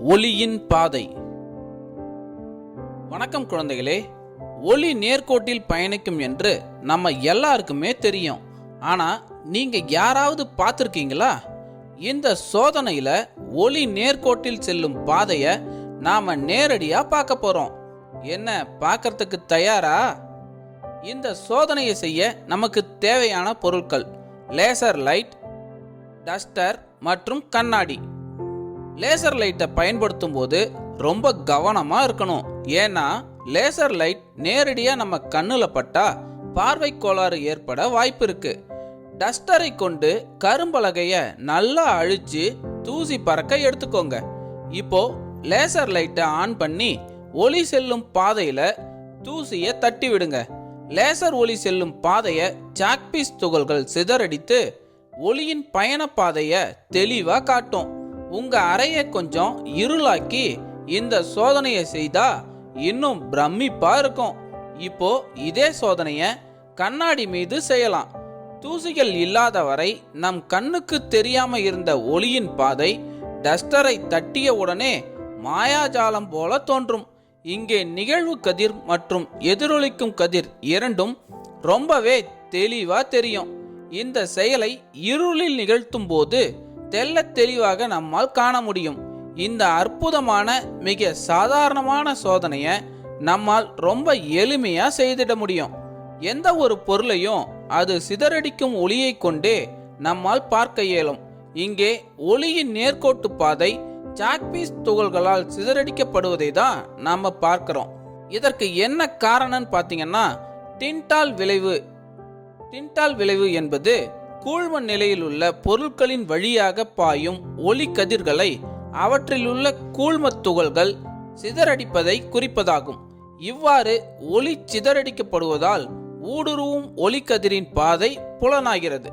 ஒளியின் பாதை. வணக்கம் குழந்தைகளே. ஒளி நேர்கோட்டில் பயணிக்கும் என்று நம்ம எல்லாருக்குமே தெரியும். ஆனா நீங்க யாராவது பார்த்திருக்கீங்களா? இந்த சோதனையில ஒளி நேர்கோட்டில் செல்லும் பாதைய நாம நேரடியா பார்க்க போறோம். என்ன, பார்க்கறதுக்கு தயாரா? இந்த சோதனையை செய்ய நமக்கு தேவையான பொருட்கள் லேசர் லைட், டஸ்டர் மற்றும் கண்ணாடி. லேசர் லைட்டை பயன்படுத்தும் போது ரொம்ப கவனமா இருக்கணும். ஏன்னா லேசர் லைட் நேரடியா நம்ம கண்ணுல பட்டா பார்வை கோளாறு ஏற்பட வாய்ப்பு இருக்கு. டஸ்டரை கொண்டு கரும்பலகைய நல்லா அழிச்சு தூசி பறக்க எடுத்துக்கோங்க. இப்போ லேசர் லைட்டை ஆன் பண்ணி ஒளி செல்லும் பாதையில தூசியை தட்டி விடுங்க. லேசர் ஒளி செல்லும் பாதைய சாக்பீஸ் துகள்கள் சிதறடித்து ஒளியின் பயண பாதைய தெளிவா காட்டும். உங்க அறையை கொஞ்சம் இருளாக்கி இந்த சோதனையை செய்தா இன்னும் பிரமிப்பா இருக்கும். இப்போ இதே சோதனைய கண்ணாடி மீது செய்யலாம். தூசிகள் இல்லாத வரை நம் கண்ணுக்கு தெரியாம இருந்த ஒளியின் பாதை டஸ்டரை தட்டிய உடனே மாயாஜாலம் போல தோன்றும். இங்கே நிகழ்வு கதிர் மற்றும் எதிரொலிக்கும் கதிர் இரண்டும் ரொம்பவே தெளிவா தெரியும். இந்த செயலை இருளில் நிகழ்த்தும் போது தெல்ல தெளிவாக நம்மால் காண முடியும். இந்த அற்புதமான மிக சாதாரணமான சோதனையை நம்மால் ரொம்ப எளிமையா செய்திட முடியும். எந்த ஒரு பொருளையும் அது சிதறடிக்கும் ஒளியை கொண்டே நம்மால் பார்க்க இயலும். இங்கே ஒளியின் நேர்கோட்டு பாதை சாக்பீஸ் துகள்களால் சிதறடிக்கப்படுவதை தான் நாம பார்க்கிறோம். இதற்கு என்ன காரணம்னு பார்த்தீங்கன்னா டிண்டால் விளைவு. டிண்டால் விளைவு என்பது கூழ்ம நிலையில் உள்ள பொருட்களின் வழியாக பாயும் ஒளி கதிர்களை அவற்றிலுள்ள கூழ்ம துகள்கள் சிதறடிப்பதை குறிப்பதாகும். இவ்வாறு ஒளி சிதறடிக்கப்படுவதால் ஊடுருவும் ஒளி கதிரின் பாதை புலனாகிறது.